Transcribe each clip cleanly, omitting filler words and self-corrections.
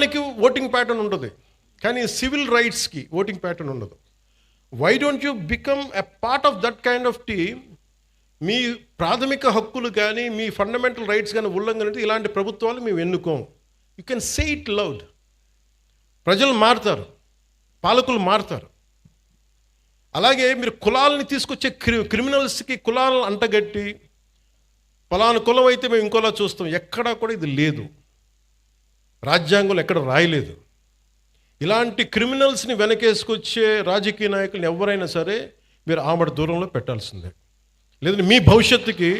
కులానికి voting pattern ఉంటుంది, కానీ సివిల్ రైట్స్కి ఓటింగ్ ప్యాటర్న్ ఉండదు. Why don't you become a part of that kind of team? మీ ప్రాథమిక హక్కులు కానీ మీ ఫండమెంటల్ రైట్స్ కానీ ఉల్లంఘన ఇలాంటి ప్రభుత్వాలు మేము ఎన్నుకోం. You can say it loud. ప్రజలు మారుతారు, పాలకులు మారుతారు. అలాగే మీరు కులాలని తీసుకొచ్చే క్రిమినల్స్కి కులాలను అంటగట్టి పలానా కులం అయితే మేము ఇంకోలా చూస్తాం, ఎక్కడా కూడా ఇది లేదు, రాజ్యాంగంలో ఎక్కడ రాయలేదు. ఇలాంటి క్రిమినల్స్ని వెనకేసుకొచ్చే రాజకీయ నాయకులను ఎవరైనా సరే మీరు ఆమడ దూరంలో పెట్టాల్సిందే. లేదంటే మీ భవిష్యత్తుకి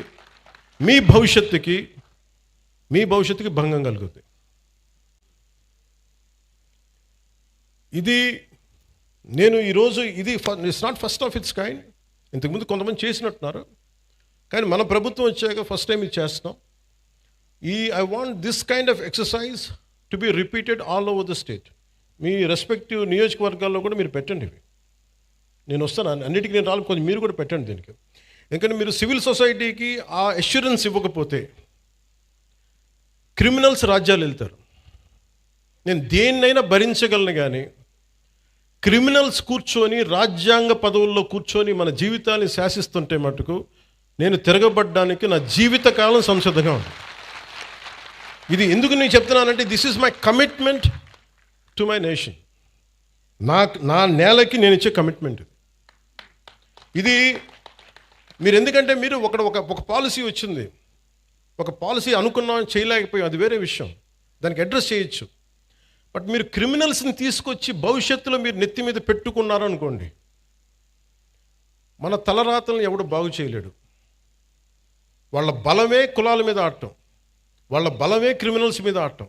భంగం కలుగుతుంది. ఇది నేను ఈరోజు ఇది it's not first of it's kind. ఇంతకుముందు కొంతమంది చేసినట్టున్నారు, కానీ మన ప్రభుత్వం వచ్చాక ఫస్ట్ టైం ఇది చేస్తున్నాం. I want this kind of exercise to be repeated all over the state. Me respective నియోజకవర్గాల్లో కూడా మీరు పెట్టండి ఇవి. నేను వస్తాను, అన్నిటికీ నేను రాలి, కొంచెం మీరు కూడా పెట్టండి దీనికి. ఎందుకంటే మీరు సివిల్ సొసైటీకి ఆ అష్యూరెన్స్ ఇవ్వకపోతే క్రిమినల్స్ రాజ్యాలు వెళ్తారు. నేను దేన్నైనా భరించగలను, కానీ క్రిమినల్స్ కూర్చొని రాజ్యాంగ పదవుల్లో కూర్చొని మన జీవితాన్ని శాసిస్తుంటే మటుకు నేను తిరగబడ్డానికి నా జీవితకాలం సంసిద్ధంగా ఉంది. ఇది ఎందుకు నేను చెప్తున్నానంటే this is my commitment to my nation. నా నేలకి నేను ఇచ్చే కమిట్మెంట్ ఇది. మీరు ఎందుకంటే మీరు ఒక పాలసీ వచ్చింది, ఒక పాలసీ అనుకున్నాం చేయలేకపోయాం, అది వేరే విషయం, దానికి అడ్రస్ చేయొచ్చు. బట్ మీరు క్రిమినల్స్ని తీసుకొచ్చి భవిష్యత్తులో మీరు నెత్తి మీద పెట్టుకున్నారనుకోండి, మన తలరాతలను ఎవడు బాగు చేయలేడు. వాళ్ళ బలమే కులాల మీద ఆడటం, వాళ్ళ బలమే క్రిమినల్స్ మీద ఆడటం.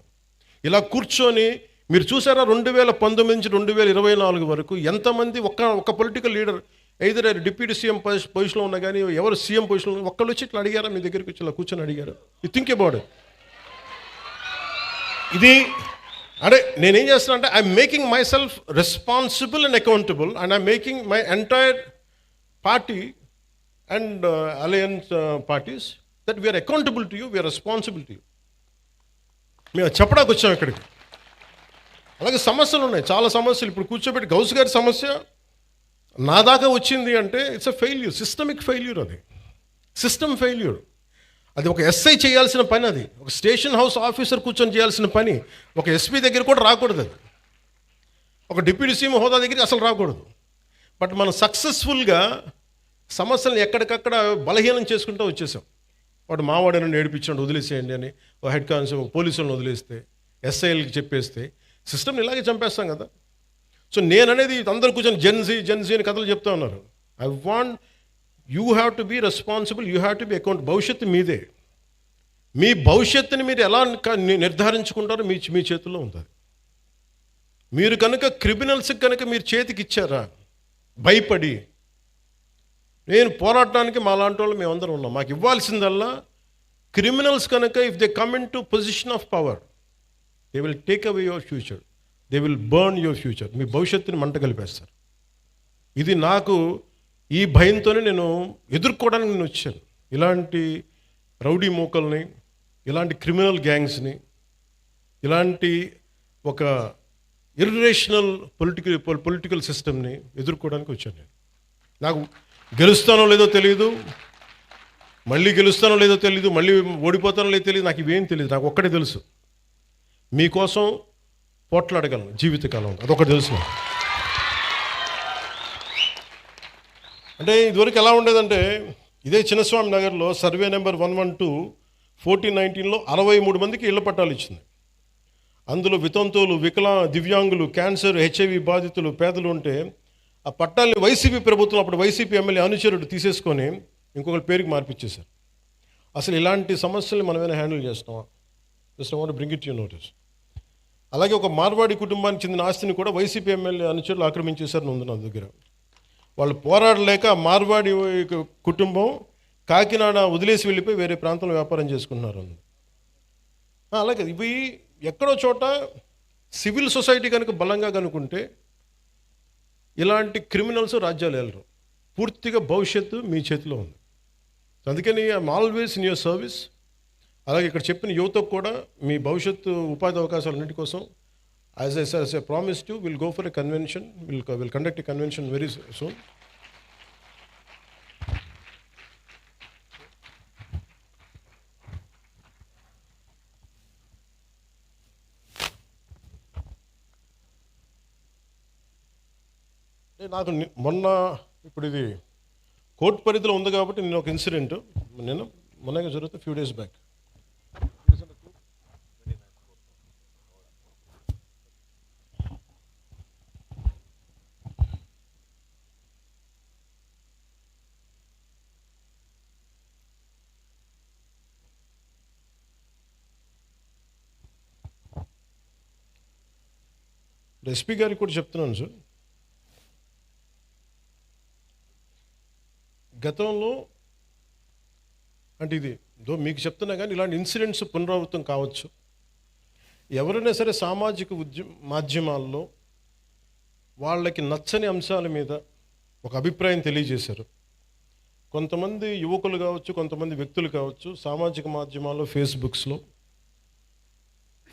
ఇలా కూర్చొని మీరు చూసారా 2019 నుంచి 2024 వరకు ఎంతమంది ఒక political leader either deputy CM పొజిషన్లో ఉన్నా కానీ ఎవరు సీఎం పొజిషన్లో ఒక్కళ్ళు వచ్చి ఇట్లా అడిగారా మీ దగ్గరికి వచ్చి ఇలా కూర్చొని అడిగారు? You think about it. ఇది అంటే నేనేం చేస్తున్నా అంటే I'm making myself responsible and accountable, and I'm making my entire party and alliance parties that we're accountable to you, we're responsible to you. మేము చెప్పడానికి వచ్చాం ఇక్కడికి. అలాగే సమస్యలు ఉన్నాయి, చాలా సమస్యలు. ఇప్పుడు కూర్చోబెట్టి గౌస్ గారి సమస్య నా దాకా వచ్చింది అంటే it's a failure, systemic failure. అది సిస్టమ్ ఫెయిల్యూర్. అది ఒక ఎస్ఐ చేయాల్సిన పని, అది ఒక స్టేషన్ హౌస్ ఆఫీసర్ కూర్చొని చేయాల్సిన పని. ఒక ఎస్పీ దగ్గర కూడా రాకూడదు, అది ఒక డిప్యూటీ సీఎం హోదా దగ్గరికి అసలు రాకూడదు. బట్ మనం సక్సెస్ఫుల్గా సమస్యలను ఎక్కడికక్కడ బలహీనం చేసుకుంటూ వచ్చేసాం. వాడు మావాడని ఏడిపించాడు వదిలేసేయండి అని ఒక హెడ్ కానిస్టేబుల్ పోలీసులను వదిలేస్తే, ఎస్ఐలకి చెప్పేస్తే సిస్టమ్ని ఇలాగే చంపేస్తాం కదా. సో నేననేది అందరూ కూర్చొని జెన్జీ అని కథలు చెప్తా ఉన్నారు. I want you have to be responsible, you have to be account. భవిష్యత్తు మీదే. మీ భవిష్యత్తుని మీరు ఎలా నిర్ధారించుకుంటారో మీ చేతుల్లో ఉంటుంది. మీరు కనుక క్రిమినల్స్కి కనుక మీరు చేతికి ఇచ్చారా భయపడి, నేను పోరాడటానికి మా లాంటి వాళ్ళు మేమందరం ఉన్నాం. మాకు ఇవ్వాల్సిందల్లా క్రిమినల్స్ కనుక if they come in to position of power they will take away your future, they will burn your future. మీ భవిష్యత్తుని మంట కలిపేస్తారు. ఇది నాకు ఈ భయంతోనే నేను ఎదుర్కోవడానికి నేను వచ్చాను. ఇలాంటి రౌడీ మూకల్ని, ఇలాంటి క్రిమినల్ గ్యాంగ్స్ని, ఇలాంటి ఒక ఇర్రేషనల్ పొలిటికల్ సిస్టమ్ని ఎదుర్కోవడానికి వచ్చాను నేను. నాకు గెలుస్తానో లేదో తెలియదు, మళ్ళీ గెలుస్తానో లేదో తెలియదు, మళ్ళీ ఓడిపోతానో లేదో తెలియదు, నాకు ఇవేం తెలియదు. నాకు ఒక్కటే తెలుసు, మీకోసం పోట్లాడగలను జీవితకాలం, అదొకటి తెలుసు. అంటే ఇదివరకు ఎలా ఉండేదంటే ఇదే చిన్నస్వామి నగర్లో సర్వే నెంబర్ 112/1419లో 63 మందికి ఇళ్ల పట్టాలు ఇచ్చింది. అందులో వితంతువులు, దివ్యాంగులు, క్యాన్సర్, హెచ్ఐవి బాధితులు, పేదలు ఉంటే ఆ పట్టాలని వైసీపీ ప్రభుత్వం, అప్పుడు వైసీపీ ఎమ్మెల్యే అనుచరుడు తీసేసుకొని ఇంకొకరి పేరుకి మార్పిచ్చేశారు. అసలు ఇలాంటి సమస్యలు మనమేమైనా హ్యాండిల్ చేస్తామా? Just I want to bring it to your notice. అలాగే ఒక మార్వాడి కుటుంబానికి చెందిన ఆస్తిని కూడా వైసీపీ ఎమ్మెల్యే అనుచరులు ఆక్రమించేశారు ఉంది నా దగ్గర. వాళ్ళు పోరాడలేక మార్వాడి కుటుంబం కాకినాడ వదిలేసి వెళ్ళిపోయి వేరే ప్రాంతంలో వ్యాపారం చేసుకుంటున్నారు. అలాగే ఇవి ఎక్కడో చోట సివిల్ సొసైటీ కనుక బలంగా కనుకుంటే ఇలాంటి క్రిమినల్స్ రాజ్యాలు వెళ్ళరు. పూర్తిగా భవిష్యత్తు మీ చేతిలో ఉంది. అందుకని I'm always in your service. అలాగే ఇక్కడ చెప్పిన యువతకు కూడా మీ భవిష్యత్తు ఉపాధి అవకాశాలన్నిటి కోసం As I promised you, we'll go for a convention. We'll conduct a convention very soon. నాకు మొన్న ఇప్పుడు ఇది కోర్టు పరిధిలో ఉంది కాబట్టి నేను ఒక ఇన్సిడెంట్ మొన్నగా జరుగుతుంది ఫ్యూ డేస్ బ్యాక్. ఎస్పీ గారికి కూడా చెప్తున్నాను సార్, గతంలో అంటే ఇది మీకు చెప్తున్నా కానీ ఇలాంటి ఇన్సిడెంట్స్ పునరావృతం కావచ్చు. ఎవరైనా సరే సామాజిక మాధ్యమాల్లో వాళ్ళకి నచ్చని అంశాల మీద ఒక అభిప్రాయం తెలియజేశారు. కొంతమంది యువకులు కావచ్చు, కొంతమంది వ్యక్తులు కావచ్చు, సామాజిక మాధ్యమాల్లో ఫేస్బుక్స్లో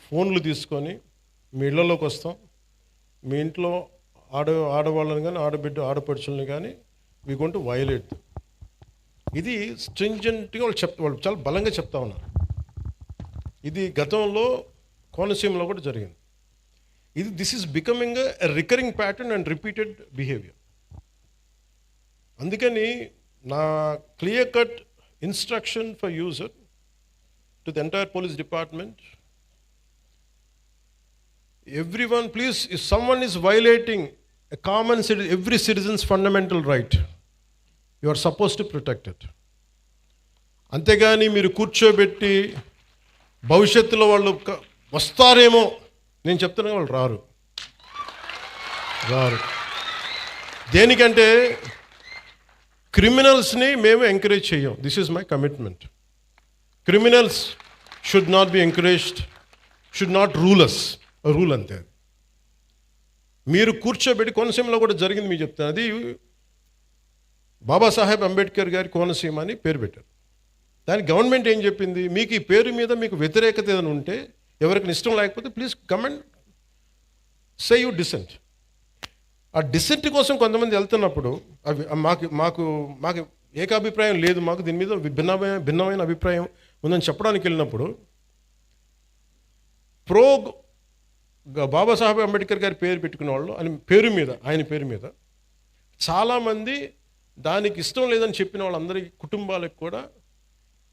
ఫోన్లు తీసుకొని మీ ఇళ్లలోకి వస్తాం, మీ ఇంట్లో ఆడవాళ్ళని కానీ ఆడపడుచుల్ని కానీ వీ గోయింగ్ టు వయలేట్. ఇది స్ట్రింజెంట్గా వాళ్ళు చాలా బలంగా చెప్తా ఉన్నారు. ఇది గతంలో కోనసీమలో కూడా జరిగింది. This is becoming a recurring pattern and repeated behaviour. అందుకని నా clear cut instruction for user to the entire police department, everyone please, if someone is violating every citizen's fundamental right, you are supposed to protect it. అంతేగాని మీరు కూర్చోబెట్టి భవిష్యత్తులో వాళ్ళు వస్తారేమో, నేను చెప్తున్నా వాళ్ళు రారు. దేనికంటే క్రిమినల్స్ని మేము ఎంకరేజ్ చేయం. This is my commitment. Criminals should not be encouraged, should not rule us. Rule అంతే. మీరు కూర్చోబెట్టి, కోనసీమలో కూడా జరిగింది మీకు చెప్తాను. అది బాబాసాహెబ్ అంబేద్కర్ గారి కోనసీమ అని పేరు పెట్టారు. దానికి గవర్నమెంట్ ఏం చెప్పింది, మీకు ఈ పేరు మీద మీకు వ్యతిరేకత ఏదైనా ఉంటే, ఎవరికి ఇష్టం లేకపోతే please come and say you dissent. ఆ డిసెంట్ కోసం కొంతమంది వెళ్తున్నప్పుడు అవి మాకు ఏకాభిప్రాయం లేదు, మాకు దీని మీద భిన్నమైన అభిప్రాయం ఉందని చెప్పడానికి వెళ్ళినప్పుడు బాబాసాహెబ్ అంబేద్కర్ గారి పేరు పెట్టుకునే వాళ్ళు ఆయన పేరు మీద చాలామంది దానికి ఇష్టం లేదని చెప్పిన వాళ్ళందరి కుటుంబాలకు కూడా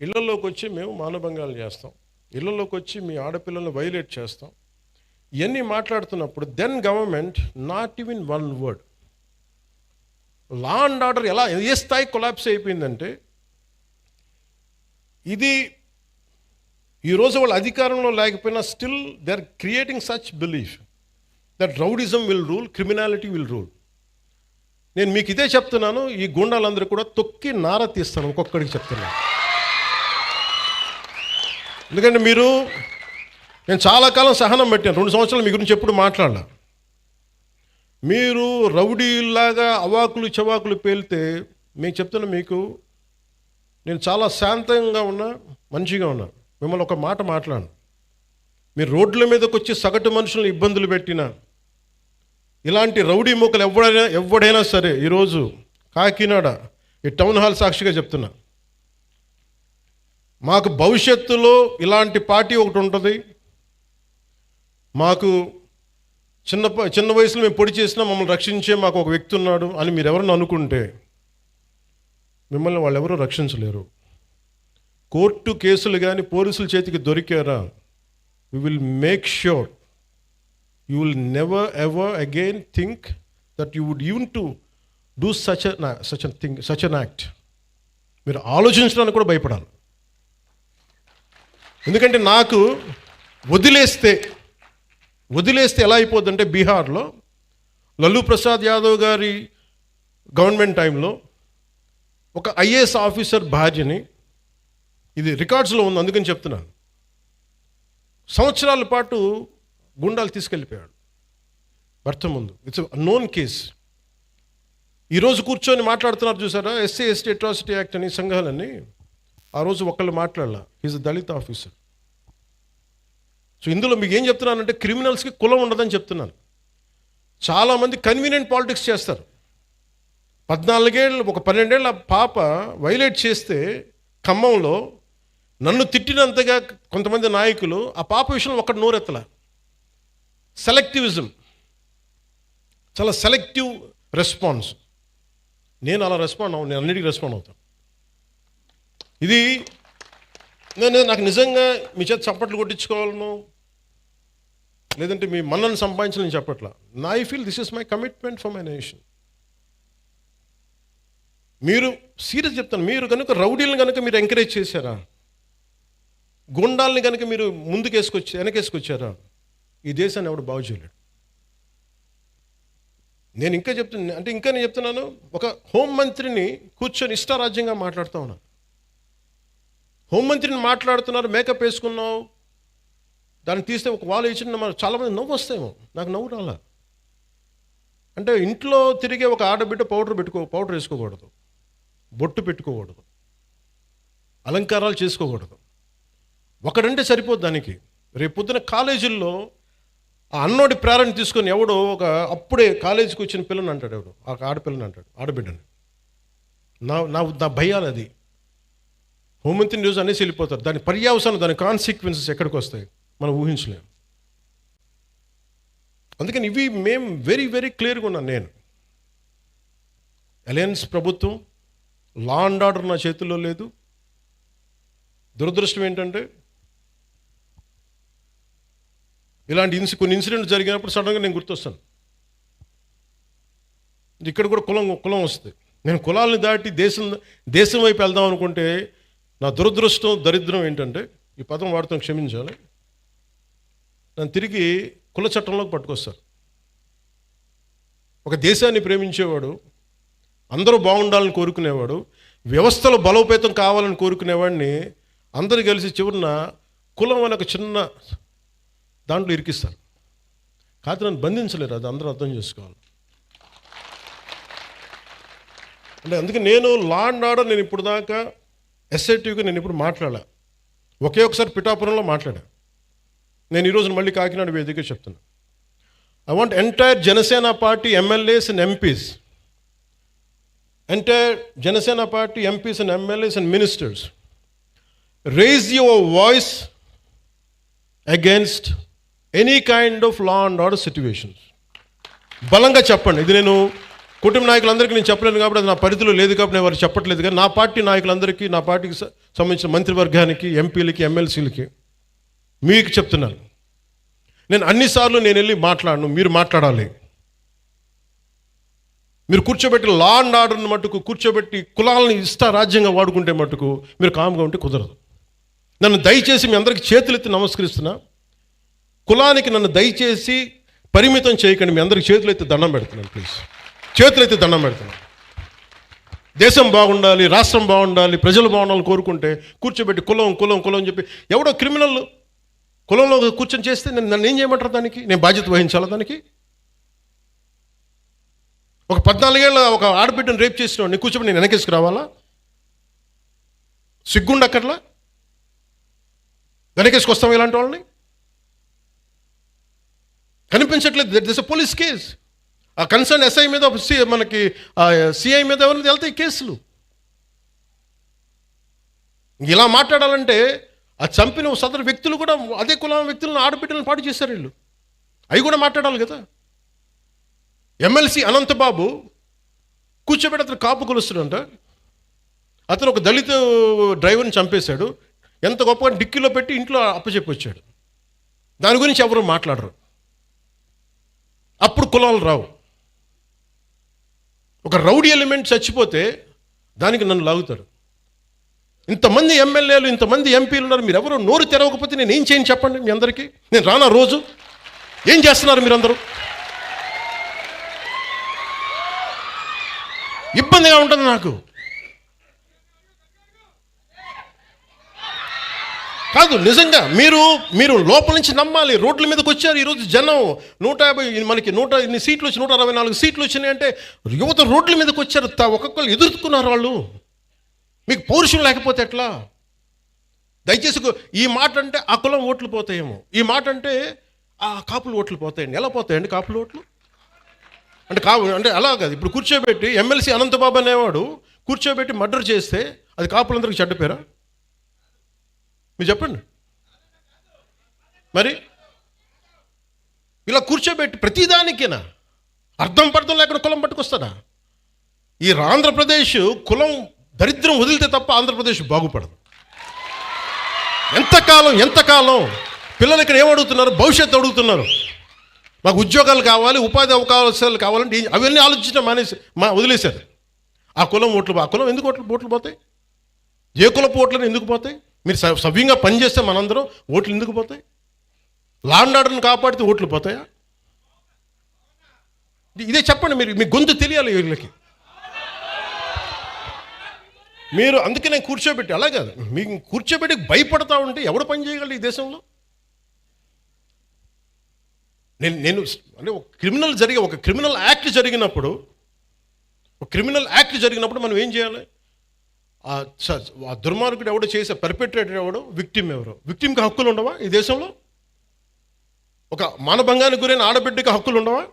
ఇళ్లలోకి వచ్చి మేము మానభంగాలు చేస్తాం, ఇళ్లలోకి వచ్చి మీ ఆడపిల్లల్ని వైలేట్ చేస్తాం, ఇవన్నీ మాట్లాడుతున్నప్పుడు then government not even one word. Law and order ఏ స్థాయి కొలాప్స్ అయిపోయిందంటే, ఇది ఈరోజు వాళ్ళు అధికారంలో లేకపోయినా still they are creating such belief that rowdyism will rule, criminality will rule. నేను మీకు ఇదే చెప్తున్నాను, ఈ గూండాలందరూ కూడా తొక్కి నార తీస్తాను, ఒక్కొక్కడికి చెప్తున్నాను. ఎందుకంటే నేను చాలా కాలం సహనం పెట్టాను, 2 సంవత్సరాలు మీ గురించి ఎప్పుడు మాట్లాడాల. మీరు రౌడీలాగా అవాకులు చవాకులు పేలితే మీకు చెప్తున్నా, నేను చాలా శాంతంగా ఉన్నా, మంచిగా ఉన్నా. మిమ్మల్ని ఒక మాట మాట్లాడను. మీరు రోడ్ల మీదకి వచ్చి సగటు మనుషులను ఇబ్బందులు పెట్టిన ఇలాంటి రౌడీ మూకలు ఎవడైనా సరే, ఈరోజు కాకినాడ ఈ టౌన్ హాల్ సాక్షిగా చెప్తున్నా, మాకు భవిష్యత్తులో ఇలాంటి పార్టీ ఒకటి ఉంటుంది. మాకు చిన్న వయసులో మేము పొడి చేసినా మమ్మల్ని రక్షించే మాకు ఒక వ్యక్తి ఉన్నాడు అని మీరు ఎవరైనా అనుకుంటే, మిమ్మల్ని వాళ్ళు ఎవరూ రక్షించలేరు. కోర్టు కేసులు కానీ పోలీసుల చేతికి దొరికారా, we will make sure you will never ever again think that you would even to do such an act. మీరు ఆలోచించడానికి కూడా భయపడాలి. ఎందుకంటే నాకు వదిలేస్తే ఎలా అయిపోద్దంటే, బీహార్లో లల్లూ ప్రసాద్ యాదవ్ గారి గవర్నమెంట్ టైంలో ఒక ఐఏఎస్ ఆఫీసర్ భార్యని, ఇది రికార్డ్స్లో ఉంది అందుకని చెప్తున్నాను, సంవత్సరాల పాటు గుండాలు తీసుకెళ్ళిపోయాడు భర్త ముందు. It's known case. ఈరోజు కూర్చొని మాట్లాడుతున్నారు చూసారా, ఎస్సీ అట్రాసిటీ యాక్ట్ అని సంఘాలన్నీ, ఆ రోజు ఒకళ్ళు మాట్లాడాల. హీజ్ దళిత ఆఫీసర్. సో ఇందులో మీకు ఏం చెప్తున్నానంటే క్రిమినల్స్కి కులం ఉండదని చెప్తున్నాను. చాలామంది కన్వీనియంట్ పాలిటిక్స్ చేస్తారు. 14 ఏళ్ళు ఒక 12 ఏళ్ళ పాప వైలేట్ చేస్తే ఖమ్మంలో నన్ను తిట్టినంతగా కొంతమంది నాయకులు ఆ పాప విషయంలో ఒక్కటి నోరెత్తల. సెలెక్టివిజం, చాలా సెలెక్టివ్ రెస్పాన్స్. నేను అలా రెస్పాండ్ అవ్వను, నేను అన్నిటికీ రెస్పాండ్ అవుతాను. ఇది నాకు నిజంగా మీ చేత చప్పట్లు కొట్టించుకోవాలను, లేదంటే మీ మన్నను సంపాదించాలని చెప్పట్లా. I feel this is my commitment for my nation. మీరు సీరియస్ చెప్తాను, మీరు కనుక రౌడీలను కనుక మీరు ఎంకరేజ్ చేశారా, గుండాలని కనుక మీరు వెనకేసుకొచ్చారా, ఈ దేశాన్ని ఎవడు బాగు చేయలేడు. నేను చెప్తున్నాను, ఒక హోంమంత్రిని కూర్చొని ఇష్టారాజ్యంగా మాట్లాడుతూ ఉన్నాను. హోంమంత్రిని మాట్లాడుతున్నారు, మేకప్ వేసుకున్నావు, దాన్ని తీస్తే ఒక వాళ్ళు ఇచ్చిన చాలామంది నవ్వు వస్తాయేమో, నాకు నవ్వు రాలా. అంటే ఇంట్లో తిరిగే ఒక ఆడబిడ్డ పౌడర్ వేసుకోకూడదు, బొట్టు పెట్టుకోకూడదు, అలంకారాలు చేసుకోకూడదు. ఒకడంటే సరిపోద్ది దానికి. రేపు పొద్దున కాలేజీల్లో ఆ అన్నోడి ప్రేరణ తీసుకొని ఎవడో అప్పుడే కాలేజీకి వచ్చిన పిల్లని అంటాడు, ఎవడు ఆ ఆడపిల్లని అంటాడు, ఆడబిడ్డని. నా భయాలు అది. హోంమంత్రి న్యూస్ అనేసి వెళ్ళిపోతారు. దాని పర్యావసానం, దాని కాన్సిక్వెన్సెస్ ఎక్కడికి వస్తాయి మనం ఊహించలేము. అందుకని ఇవి మేము వెరీ వెరీ క్లియర్గా ఉన్నాను. నేను అలయన్స్ ప్రభుత్వం, లా అండ్ ఆర్డర్ నా చేతుల్లో లేదు. దురదృష్టం ఏంటంటే ఇలాంటి కొన్ని ఇన్సిడెంట్స్ జరిగినప్పుడు సడన్గా నేను గుర్తొస్తాను. ఇక్కడ కూడా కులం వస్తుంది. నేను కులాలను దాటి దేశం వైపు వెళ్దాం అనుకుంటే నా దురదృష్టం, దరిద్రం ఏంటంటే, ఈ పదం వాడుతాం, క్షమించాలి, నన్ను తిరిగి కుల చట్టంలోకి పట్టుకొస్తారు. ఒక దేశాన్ని ప్రేమించేవాడు, అందరూ బాగుండాలని కోరుకునేవాడు, వ్యవస్థలో బలోపేతం కావాలని కోరుకునేవాడిని అందరూ కలిసి చివరిన కులం అనే ఒక చిన్న దాంట్లో ఇరికిస్తారు. కాదు, నన్ను బంధించలేరు. అది అందరూ అర్థం చేసుకోవాలి. అంటే అందుకే నేను లా అండ్ ఆర్డర్, నేను ఇప్పుడు దాకా ఎస్ఐటీగా నేను ఇప్పుడు మాట్లాడా. ఒకసారి పిఠాపురంలో మాట్లాడా. నేను ఈరోజు మళ్ళీ కాకినాడ వేదిక చెప్తున్నా. I want entire Janasena party MLAs and MPs, entire Janasena party MPs and MLAs and ministers, raise your voice against any kind of law and order situations. బలంగా చెప్పండి. ఇది నేను కుటుంబ నాయకులందరికీ నేను చెప్పలేను కాబట్టి, అది నా పరిధిలో లేదు కాబట్టి నేను వారు చెప్పట్లేదు. కానీ నా పార్టీ నాయకులందరికీ, నా పార్టీకి సంబంధించిన మంత్రివర్గానికి, ఎంపీలకి, ఎమ్మెల్సీలకి మీకు చెప్తున్నాను, నేను అన్నిసార్లు నేను వెళ్ళి మాట్లాడను, మీరు మాట్లాడాలి. మీరు కూర్చోబెట్టి లా అండ్ ఆర్డర్ని మట్టుకు కూర్చోబెట్టి కులాలని రాజ్యంగా వాడుకుంటే మట్టుకు మీరు కామ్గా ఉంటే కుదరదు. నన్ను దయచేసి మీ అందరికీ చేతులెత్తి నమస్కరిస్తున్నా, కులానికి నన్ను దయచేసి పరిమితం చేయకండి. మీ అందరికి చేతులెత్తి దండం పెడుతున్నాను, ప్లీజ్ చేతులెత్తి దండం పెడుతున్నాను. దేశం బాగుండాలి, రాష్ట్రం బాగుండాలి, ప్రజలు బాగుండాలని కోరుకుంటే కూర్చోబెట్టి కులం అని చెప్పి ఎవడో క్రిమినల్ కులంలో కూర్చొని చేస్తే నన్ను ఏం చేయమంటారు? దానికి నేను బాధ్యత వహించాలా? దానికి ఒక 14 ఏళ్ళ ఒక ఆడబిడ్డను రేప్ చేసిన నీ కూర్చోబెట్టి నేను వెనకేసుకు రావాలా? సిగ్గుండక్కర్లా? వెనకేసుకొస్తాం ఇలాంటి వాళ్ళని? కనిపించట్లేదు. That is a police case. ఆ కన్సర్న్ ఎస్ఐ మీద, మనకి సిఐ మీద ఎవరిని వెళ్తాయి కేసులు. ఇలా మాట్లాడాలంటే ఆ చంపిన సదరు వ్యక్తులు కూడా అదే కులం వ్యక్తులను, ఆడబిడ్డలను పాటు చేశారు వీళ్ళు. అవి కూడా మాట్లాడాలి కదా. ఎమ్మెల్సీ అనంతబాబు కూర్చోబెట్టి అతను కాపు కొలుస్తాడంట. అతను ఒక దళిత డ్రైవర్ని చంపేశాడు. ఎంత గొప్పగా డిక్కీలో పెట్టి ఇంట్లో అప్పచెప్పి వచ్చాడు. దాని గురించి ఎవరు మాట్లాడరు. అప్పుడు కులాలు రావు. ఒక రౌడీ ఎలిమెంట్ చచ్చిపోతే దానికి నన్ను లాగుతాడు. ఇంతమంది ఎమ్మెల్యేలు, ఇంతమంది ఎంపీలు ఉన్నారు, మీరు ఎవరు నోరు తెరవకపోతే నేను ఏం చేయను చెప్పండి? మీ అందరికీ నేను రానా? రోజు ఏం చేస్తున్నారు మీరందరూ? ఇబ్బందిగా ఉంటుంది నాకు. కాదు, నిజంగా మీరు లోపల నుంచి నమ్మాలి. రోడ్ల మీదకి వచ్చారు ఈరోజు జనం. 150, మనకి 100 సీట్లు వచ్చి 164 సీట్లు వచ్చినాయి అంటే యువత రోడ్ల మీదకి వచ్చారు. ఒక్కొక్కరు ఎదుర్కొన్నారు. వాళ్ళు మీకు పౌరుషం లేకపోతే ఎట్లా? దయచేసి ఈ మాట అంటే ఆ కులం ఓట్లు పోతాయేమో, ఈ మాట అంటే ఆ కాపులు ఓట్లు పోతాయండి. ఎలా పోతాయండి కాపులు ఓట్లు? అంటే అలా కాదు. ఇప్పుడు కూర్చోబెట్టి ఎమ్మెల్సీ అనంతబాబు అనేవాడు కూర్చోబెట్టి మర్డర్ చేస్తే అది కాపులందరికీ చెడ్డ పేరా? మీరు చెప్పండి. మరి ఇలా కూర్చోబెట్టి ప్రతిదానికేనా అర్థం పర్థం లేకుండా కులం పట్టుకొస్తాడా? ఈ ఆంధ్రప్రదేశ్ కులం దరిద్రం వదిలితే తప్ప ఆంధ్రప్రదేశ్ బాగుపడదు. ఎంతకాలం పిల్లలు ఇక్కడ ఏమడుగుతున్నారు? భవిష్యత్తు అడుగుతున్నారు. మాకు ఉద్యోగాలు కావాలి, ఉపాధి అవకాశాలు కావాలంటే అవన్నీ ఆలోచించడం వదిలేశారు. ఆ కులం ఎందుకు ఓట్లు పోతాయి? ఏ కులపు ఓట్లను ఎందుకు పోతాయి? మీరు సవ్యంగా పనిచేస్తే మనందరం ఓట్లు ఎందుకు పోతాయి? లా అండ్ ఆర్డర్ని కాపాడితే ఓట్లు పోతాయా? ఇదే చెప్పండి. మీ గొంతు తెలియాలి వీళ్ళకి. మీరు అందుకే నేను కూర్చోబెట్టి అలా కాదు, మీకు కూర్చోబెట్టి భయపడతా ఉంటే ఎవడు పని చేయగలరు ఈ దేశంలో? నేను అంటే ఒక క్రిమినల్ యాక్ట్ జరిగినప్పుడు మనం ఏం చేయాలి? ఆ దుర్మార్గుడు ఎవడో చేసే పర్పెట్రేటర్ ఎవడో, విక్టిమ్ ఎవరో. విక్టిమ్కి హక్కులు ఉండవా ఈ దేశంలో? ఒక మానభంగానికి గురైన ఆడబిడ్డకి హక్కులు ఉండవా?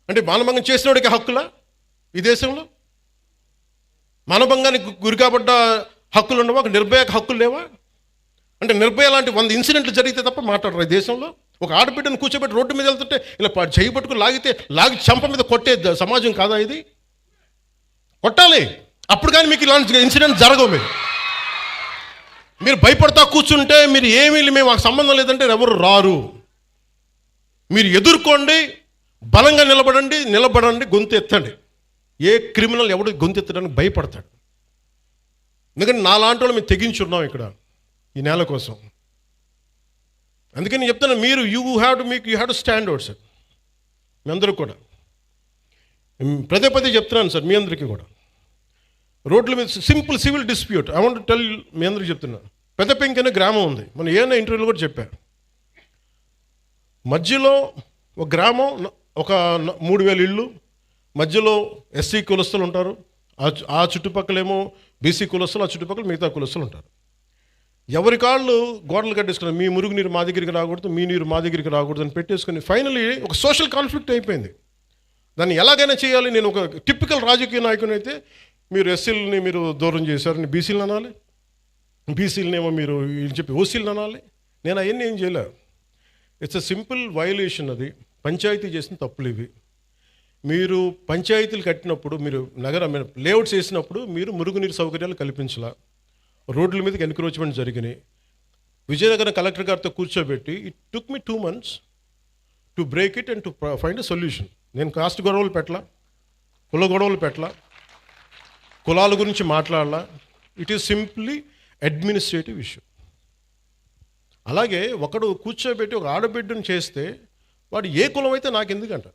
అంటే మానభంగం చేసినోడికి హక్కులా ఈ దేశంలో? మానభంగానికి గురి కాబడ్డ హక్కులు ఉండవా? ఒక నిర్భయకు హక్కులు లేవా? అంటే నిర్భయ లాంటి 100 ఇన్సిడెంట్లు జరిగితే తప్ప మాట్లాడరు ఈ దేశంలో. ఒక ఆడబిడ్డను కూర్చోబెట్టి రోడ్డు మీద వెళ్తుంటే ఇలా చేయి పట్టుకుని లాగి చంప మీద కొట్టే సమాజం కాదా ఇది? కొట్టాలి. అప్పుడు కానీ మీకు ఇలాంటి ఇన్సిడెంట్ జరగవు. మీరు భయపడతా కూర్చుంటే మేము మాకు సంబంధం లేదంటే ఎవరు రారు. మీరు ఎదుర్కోండి, బలంగా నిలబడండి, గొంతు ఎత్తండి. ఏ క్రిమినల్ ఎవడు గొంతు ఎత్తడానికి భయపడతాడు? ఎందుకంటే నాలాంటి వాళ్ళు మేము తెగించున్నాం ఇక్కడ ఈ నేల కోసం. అందుకని నేను చెప్తాను, మీరు you have to stand out sir. మీ అందరూ కూడా పదే చెప్తున్నాను సార్, మీ అందరికీ కూడా. రోడ్ల మీద simple civil dispute I want tell, మీ అందరికీ చెప్తున్నాను. పెద్ద పెంకి అనే గ్రామం ఉంది, మనం ఏమైనా ఇంటర్వ్యూలో కూడా చెప్పారు. మధ్యలో ఒక గ్రామం, ఒక 3000 ఇళ్ళు, మధ్యలో ఎస్సీ కులస్తులు ఉంటారు, ఆ చుట్టుపక్కలేమో బీసీ కులస్తులు, ఆ చుట్టుపక్కల మిగతా కులస్తులు ఉంటారు. ఎవరి కాళ్ళు గోడలు కట్టేసుకున్నారు. మీ మురుగు నీరు మా దగ్గరికి రాకూడదు, మీ నీరు మా దగ్గరికి రాకూడదు అని పెట్టేసుకుని ఫైనలీ ఒక సోషల్ కాన్ఫ్లిక్ట్ అయిపోయింది. దాన్ని ఎలాగైనా చేయాలి. నేను ఒక టిపికల్ రాజకీయ నాయకుని అయితే, మీరు ఎస్సీలని మీరు దూరం చేశారని బీసీలను అనాలి, బీసీలనేమో మీరు చెప్పి ఓసీలను అనాలి. నేను అవన్నీ ఏం చేయలేదు. It's a simple violation. అది పంచాయతీ చేసిన తప్పులు ఇవి. మీరు పంచాయతీలు కట్టినప్పుడు, మీరు లేఅవుట్స్ వేసినప్పుడు మీరు మురుగునీరు సౌకర్యాలు కల్పించాల. రోడ్ల మీదకి ఎన్క్రోచ్మెంట్ జరిగినాయి. విజయనగరం కలెక్టర్ గారితో కూర్చోబెట్టి it took me 2 months to break it and to find a solution. నేను కాస్ట్ గొడవలు పెట్టలా, కుల గొడవలు పెట్టలా, కులాల గురించి మాట్లాడాలా. It is simply administrative issue. అలాగే ఒకడు కూర్చోబెట్టి ఒక ఆడబిడ్డను చేస్తే వాడు ఏ కులం అయితే నాకెందుకంట?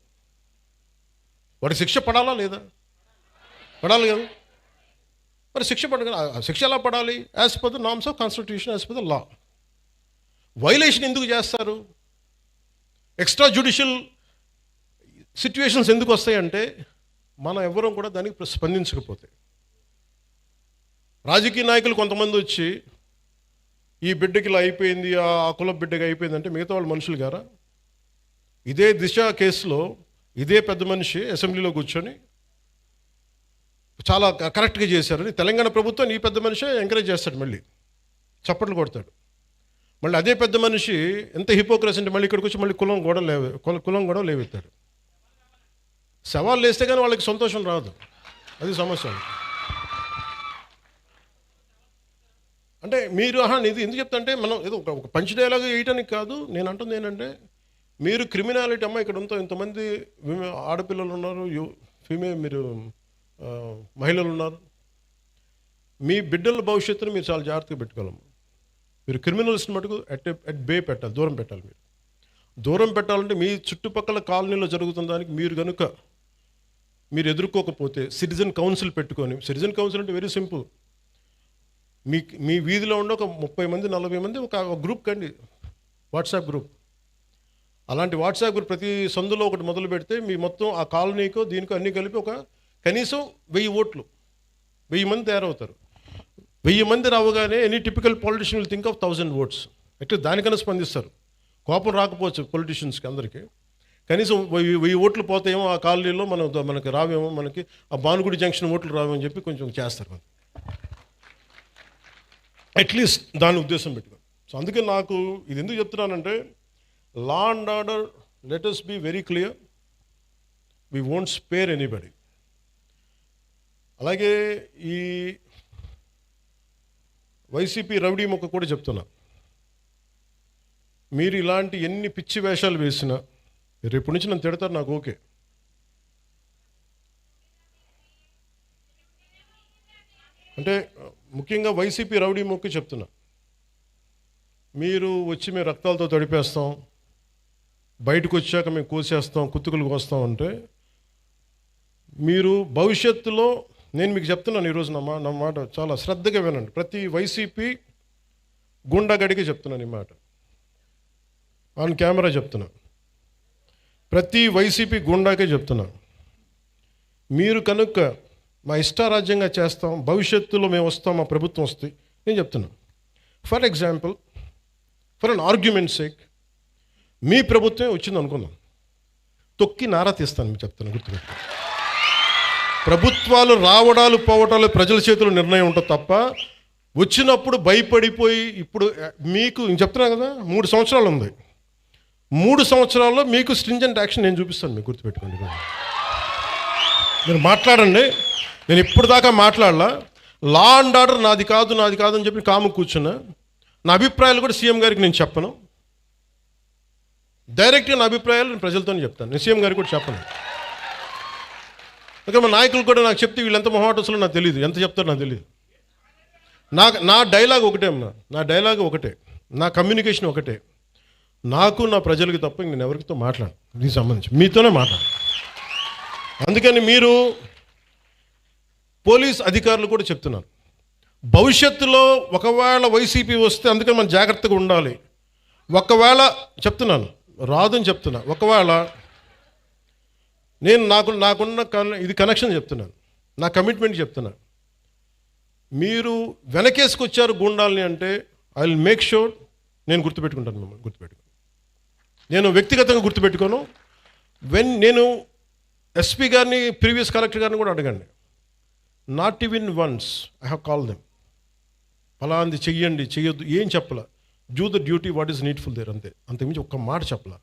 వాడికి శిక్ష పడాలా లేదా? పడాలి కదా. మరి శిక్ష ఎలా పడాలి? As per the norms of constitution, as per the law. Violation ఎందుకు చేస్తారు? ఎక్స్ట్రా జ్యుడిషియల్ సిచ్యువేషన్స్ ఎందుకు వస్తాయంటే మనం ఎవ్వరం కూడా దానికి స్పందించకపోతే. రాజకీయ నాయకులు కొంతమంది వచ్చి ఈ బిడ్డకి ఇలా అయిపోయింది, ఆ కుల బిడ్డకి అయిపోయింది అంటే మిగతా వాళ్ళు మనుషులు గారా? ఇదే దిశ కేసులో ఇదే పెద్ద మనిషి అసెంబ్లీలో కూర్చొని చాలా కరెక్ట్గా చేశారని తెలంగాణ ప్రభుత్వం ఈ పెద్ద మనిషి ఎంకరేజ్ చేస్తాడు, మళ్ళీ చప్పట్లు కొడతాడు. మళ్ళీ అదే పెద్ద మనిషి ఎంత హిపోక్రసీ అంటే మళ్ళీ ఇక్కడికి వచ్చి మళ్ళీ కులం కూడా లేవెత్తాడు. సవాళ్ళు వేస్తే కానీ వాళ్ళకి సంతోషం రాదు, అది సమస్య. అంటే మీరు ఇది ఎందుకు చెప్తాంటే, మనం ఏదో ఒక పంచ్ డైలాగ్ వేయటానికి కాదు. నేను అంటుంది ఏంటంటే, మీరు క్రిమినాలిటీ ఇక్కడ ఇంతమంది ఆడపిల్లలు ఉన్నారు, మీరు మహిళలు ఉన్నారు. మీ బిడ్డల భవిష్యత్తును మీరు చాలా జాగ్రత్తగా పెట్టుకోవాలి. మీరు క్రిమినల్స్ని మటుకు అట్ బే పెట్టాలి, దూరం పెట్టాలి. దూరం పెట్టాలంటే మీ చుట్టుపక్కల కాలనీలో జరుగుతున్న దానికి మీరు ఎదుర్కోకపోతే సిటిజన్ కౌన్సిల్ పెట్టుకొని, సిటిజన్ కౌన్సిల్ అంటే వెరీ సింపుల్. మీ వీధిలో ఉండే ఒక 30 మంది 40 మంది ఒక గ్రూప్ కండి, వాట్సాప్ గ్రూప్. అలాంటి వాట్సాప్ గ్రూప్ ప్రతి సందులో ఒకటి మొదలు పెడితే మీ మొత్తం ఆ కాలనీకో దీనికో అన్నీ కలిపి ఒక కనీసం 1000 ఓట్లు, 1000 మంది తయారవుతారు. 1000 మంది రావగానే any typical politician will think of 1000 votes. At least దానికన్నా స్పందిస్తారు. కోపం రాకపోవచ్చు పొలిటీషియన్స్కి అందరికీ, కనీసం 1000 ఓట్లు పోతాయేమో ఆ కాలనీలో, మనకి రావేమో, మనకి ఆ భానుగుడి జంక్షన్ ఓట్లు రావేమో అని చెప్పి కొంచెం చేస్తారు. అట్లీస్ట్ దాని ఉద్దేశం పెట్టుకో. సో అందుకే నాకు ఇది ఎందుకు చెప్తున్నానంటే, law and order, let us be very clear, we won't spare anybody. అలాగే ఈ వైసీపీ రౌడీ మొక్క కూడా చెప్తున్నా, మీరు ఇలాంటి ఎన్ని పిచ్చి వేషాలు వేసినా రేపు నుంచి నన్ను తిడతారు, నాకు ఓకే. అంటే ముఖ్యంగా వైసీపీ రౌడీ మొక్కి చెప్తున్నా, మీరు వచ్చి మేము రక్తాలతో తడిపేస్తాం, బయటకు వచ్చాక మేము కోసేస్తాం, కుత్తుకులు కోస్తాం అంటే, మీరు భవిష్యత్తులో, నేను మీకు చెప్తున్నాను ఈరోజు నా మాట చాలా శ్రద్ధగా వినండి. ప్రతి వైసీపీ గుండాగడికి చెప్తున్నాను ఈ మాట, ఆన్ కెమెరా చెప్తున్నా, ప్రతి వైసీపీ గుండాకే చెప్తున్నా, మీరు కనుక మా ఇష్టారాజ్యంగా చేస్తాం, భవిష్యత్తులో మేము వస్తాం, మా ప్రభుత్వం వస్తుంది, నేను చెప్తున్నా. For example, for an argument sake, మీ ప్రభుత్వమే వచ్చింది అనుకుందాం, తొక్కి నారా తీస్తాను, మీకు చెప్తాను, గుర్తుపెట్టు. ప్రభుత్వాలు రావడాలు పోవటాలు ప్రజల చేతుల్లో నిర్ణయం ఉంటుంది తప్ప, వచ్చినప్పుడు భయపడిపోయి, ఇప్పుడు మీకు నేను చెప్తున్నా కదా, 3 సంవత్సరాలు ఉంది, 3 సంవత్సరాల్లో మీకు స్ట్రింజెంట్ యాక్షన్ నేను చూపిస్తాను, మీకు గుర్తుపెట్టుకోండి. మీరు మాట్లాడండి, నేను ఇప్పుడు దాకా మాట్లాడలా. లా అండ్ ఆర్డర్ నాది కాదు అని చెప్పి కాము కూర్చున్నా. నా అభిప్రాయాలు కూడా సీఎం గారికి నేను చెప్పను, డైరెక్ట్గా నా అభిప్రాయాలు నేను ప్రజలతోనే చెప్తాను, నేను సీఎం గారికి కూడా చెప్పను. ఓకే, మా నాయకులు కూడా నాకు చెప్తే వీళ్ళు ఎంత మొహాటస్లో నాకు తెలియదు, ఎంత చెప్తారో నాకు తెలియదు. నా డైలాగ్ ఒకటే అమ్మా, నా డైలాగ్ ఒకటే, నా కమ్యూనికేషన్ ఒకటే, నాకు నా ప్రజలకి తప్ప నేను ఎవరితో మాట్లాడు, దీనికి సంబంధించి మీతోనే మాట్లాడు. అందుకని మీరు పోలీస్ అధికారులు కూడా చెప్తున్నారు, భవిష్యత్తులో ఒకవేళ వైసీపీ వస్తే, అందుకని మనం జాగ్రత్తగా ఉండాలి. ఒకవేళ చెప్తున్నాను, రాదని చెప్తున్నా, ఒకవేళ నేను నాకున్న ఇది కనెక్షన్ చెప్తున్నాను, నా కమిట్మెంట్ చెప్తున్నా, మీరు వెనకేసుకొచ్చారు గూండాల్ని అంటే ఐ విల్ మేక్ షూర్ నేను గుర్తుపెట్టుకుంటాను, మిమ్మల్ని గుర్తుపెట్టుకుని, నేను వ్యక్తిగతంగా గుర్తుపెట్టుకోను. నేను ఎస్పీ గారిని, ప్రీవియస్ కలెక్టర్ గారిని కూడా అడగండి, not even once I have call them, ఫలాంది చెయ్యండి చెయ్యొద్దు ఏం చెప్పలా, do the duty what is needful there, అంతకుమించి ఒక్క మాట చెప్పలా.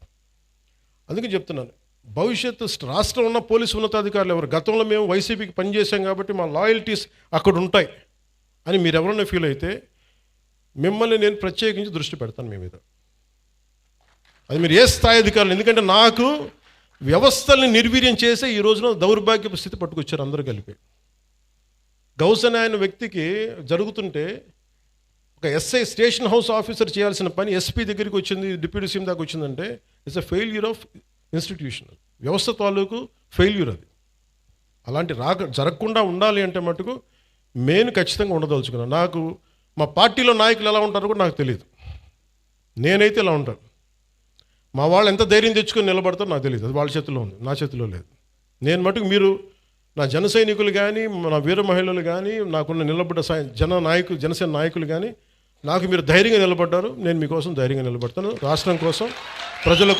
అందుకే చెప్తున్నాను, భవిష్యత్తు రాష్ట్రంలో ఉన్న పోలీసు ఉన్నతాధికారులు ఎవరు, గతంలో మేము వైసీపీకి పనిచేసాం కాబట్టి మా లాయల్టీస్ అక్కడ ఉంటాయి అని మీరు ఎవరైనా ఫీల్ అయితే, మిమ్మల్ని నేను ప్రత్యేకించి దృష్టి పెడతాను మీ మీద. అది మీరు ఏ స్థాయి అధికారులు, ఎందుకంటే నాకు వ్యవస్థల్ని నిర్వీర్యం చేసే ఈ రోజున దౌర్భాగ్యపు స్థితి పట్టుకొచ్చారు అందరూ కలిపి. గౌసన్ ఆయన వ్యక్తికి జరుగుతుంటే, ఒక ఎస్ఐ స్టేషన్ హౌస్ ఆఫీసర్ చేయాల్సిన పని ఎస్పీ దగ్గరికి వచ్చింది, డిప్యూటీ సీఎం దాకా వచ్చిందంటే it's a failure of institution, వ్యవస్థ తాలూకు ఫెయిల్యూర్ అది. అలాంటి జరగకుండా ఉండాలి అంటే మటుకు నేను ఖచ్చితంగా ఉండదలుచుకున్నాను. నాకు మా పార్టీలో నాయకులు ఎలా ఉంటారో కూడా నాకు తెలియదు, నేనైతే ఇలా ఉంటాను. మా వాళ్ళు ఎంత ధైర్యం తెచ్చుకొని నిలబడతారో నాకు తెలియదు, అది వాళ్ళ చేతిలో ఉంది, నా చేతిలో లేదు. నేను మటుకు, మీరు నా జన సైనికులు కానీ, నా వీర మహిళలు కానీ, నాకున్న నిలబడ్డ జనసేన నాయకులు కానీ, నాకు మీరు ధైర్యంగా నిలబడ్డారు, నేను మీకోసం ధైర్యంగా నిలబడతాను, రాష్ట్రం కోసం, ప్రజల